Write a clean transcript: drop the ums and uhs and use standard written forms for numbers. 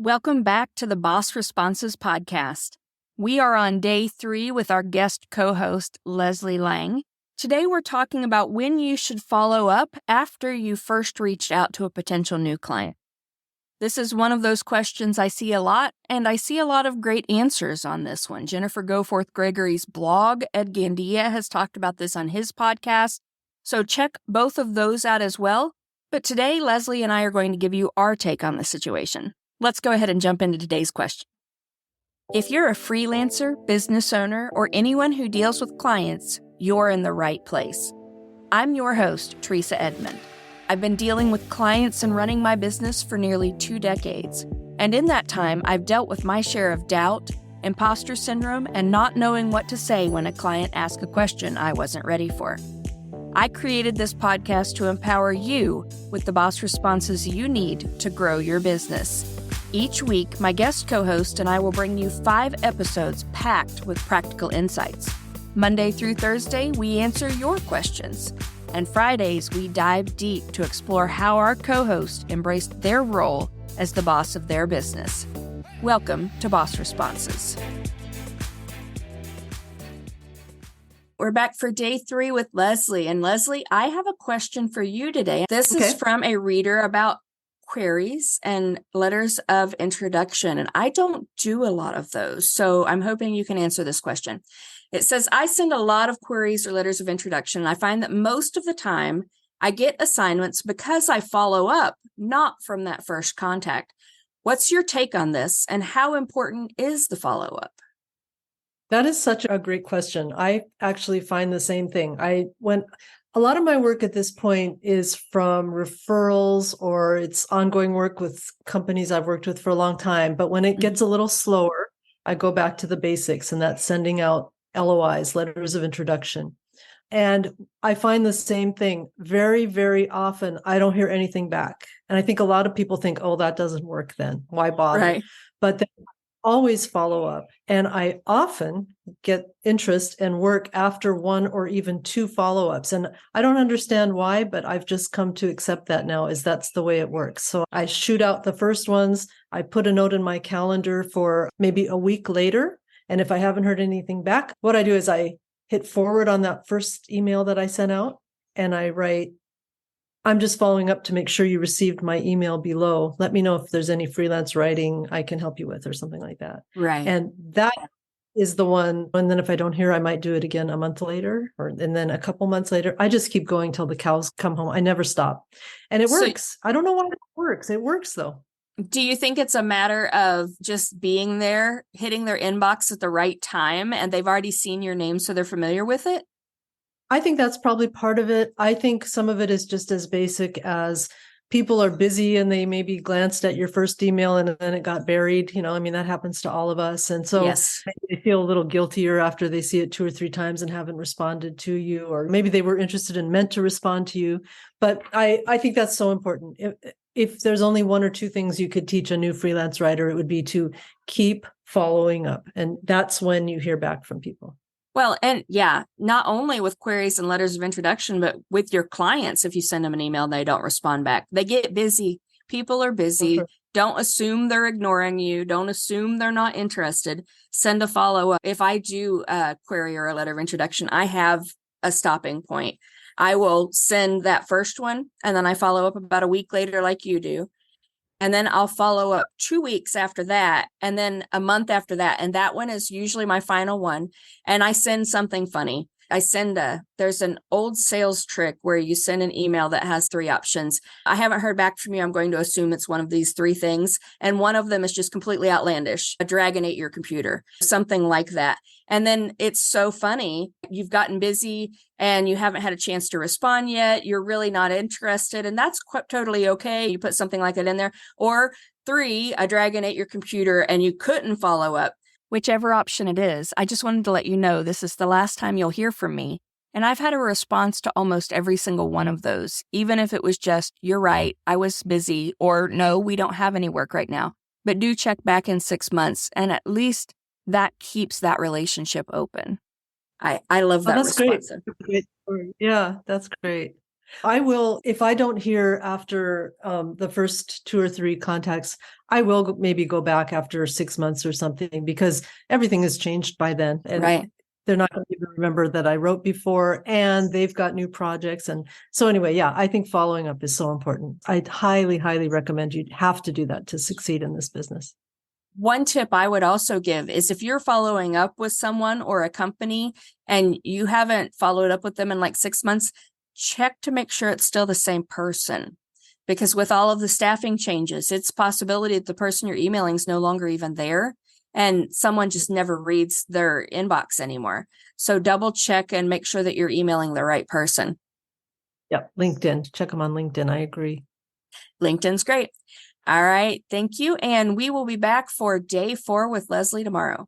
Welcome back to the Boss Responses podcast. We are on day 3 with our guest co-host, Leslie Lang. Today we're talking about when you should follow up after you first reached out to a potential new client. This is one of those questions I see a lot, and I see a lot of great answers on this one. Jennifer Goforth Gregory's blog, Ed Gandia, has talked about this on his podcast, so check both of those out as well. But today, Leslie and I are going to give you our take on the situation. Let's go ahead and jump into today's question. If you're a freelancer, business owner, or anyone who deals with clients, you're in the right place. I'm your host, Teresa Edmond. I've been dealing with clients and running my business for nearly 2 decades. And in that time, I've dealt with my share of doubt, imposter syndrome, and not knowing what to say when a client asks a question I wasn't ready for. I created this podcast to empower you with the boss responses you need to grow your business. Each week, my guest co-host and I will bring you 5 episodes packed with practical insights. Monday through Thursday, we answer your questions. And Fridays, we dive deep to explore how our co-hosts embraced their role as the boss of their business. Welcome to Boss Responses. We're back for day 3 with Leslie. And Leslie, I have a question for you today. This is from a reader about queries and letters of introduction, and I don't do a lot of those, so I'm hoping you can answer this question. It says, I send a lot of queries or letters of introduction, and I find that most of the time I get assignments because I follow up, not from that first contact. What's your take on this, and how important is the follow-up? That is such a great question. I actually find the same thing. A lot of my work at this point is from referrals, or it's ongoing work with companies I've worked with for a long time. But when it gets a little slower, I go back to the basics, and that's sending out LOIs, letters of introduction. And I find the same thing. Very, very often, I don't hear anything back. And I think a lot of people think, oh, that doesn't work then. Why bother? Right. But then always follow up. And I often get interest and work after 1 or even 2 follow-ups. And I don't understand why, but I've just come to accept that now, is that's the way it works. So I shoot out the first ones. I put a note in my calendar for maybe a week later. And if I haven't heard anything back, what I do is I hit forward on that first email that I sent out, and I write, I'm just following up to make sure you received my email below. Let me know if there's any freelance writing I can help you with, or something like that. Right. And that is the one. And then if I don't hear, I might do it again a month later, and then a couple months later. I just keep going till the cows come home. I never stop. And it works. I don't know why it works. It works though. Do you think it's a matter of just being there, hitting their inbox at the right time, and they've already seen your name, so they're familiar with it? I think that's probably part of it. I think some of it is just as basic as people are busy and they maybe glanced at your first email and then it got buried. That happens to all of us. And so yes, they feel a little guiltier after they see it 2 or 3 times and haven't responded to you, or maybe they were interested and meant to respond to you. But I think that's so important. If there's only 1 or 2 things you could teach a new freelance writer, it would be to keep following up. And that's when you hear back from people. Well, and yeah, not only with queries and letters of introduction, but with your clients. If you send them an email and they don't respond back, they get busy. People are busy. Okay. Don't assume they're ignoring you. Don't assume they're not interested. Send a follow-up. If I do a query or a letter of introduction, I have a stopping point. I will send that first one, and then I follow up about a week later like you do. And then I'll follow up 2 weeks after that, and then a month after that. And that one is usually my final one. And I send something funny. There's an old sales trick where you send an email that has 3 options. I haven't heard back from you. I'm going to assume it's one of these 3 things. And one of them is just completely outlandish. A dragon ate your computer, something like that. And then it's so funny. You've gotten busy and you haven't had a chance to respond yet. You're really not interested. And that's totally okay. You put something like that in there. Or 3, a dragon ate your computer and you couldn't follow up. Whichever option it is, I just wanted to let you know this is the last time you'll hear from me. And I've had a response to almost every single one of those, even if it was just, you're right, I was busy, or no, we don't have any work right now. But do check back in 6 months, and at least that keeps that relationship open. I love that that's response. Great. Yeah, that's great. I will, if I don't hear after the first 2 or 3 contacts, I will maybe go back after 6 months or something, because everything has changed by then. And Right. they're not going to even remember that I wrote before, and they've got new projects. And so anyway, yeah, I think following up is so important. I highly, highly recommend you have to do that to succeed in this business. One tip I would also give is if you're following up with someone or a company and you haven't followed up with them in like 6 months, check to make sure it's still the same person. Because with all of the staffing changes, it's a possibility that the person you're emailing is no longer even there and someone just never reads their inbox anymore. So double check and make sure that you're emailing the right person. Yeah, LinkedIn. Check them on LinkedIn. I agree. LinkedIn's great. All right. Thank you. And we will be back for day 4 with Leslie tomorrow.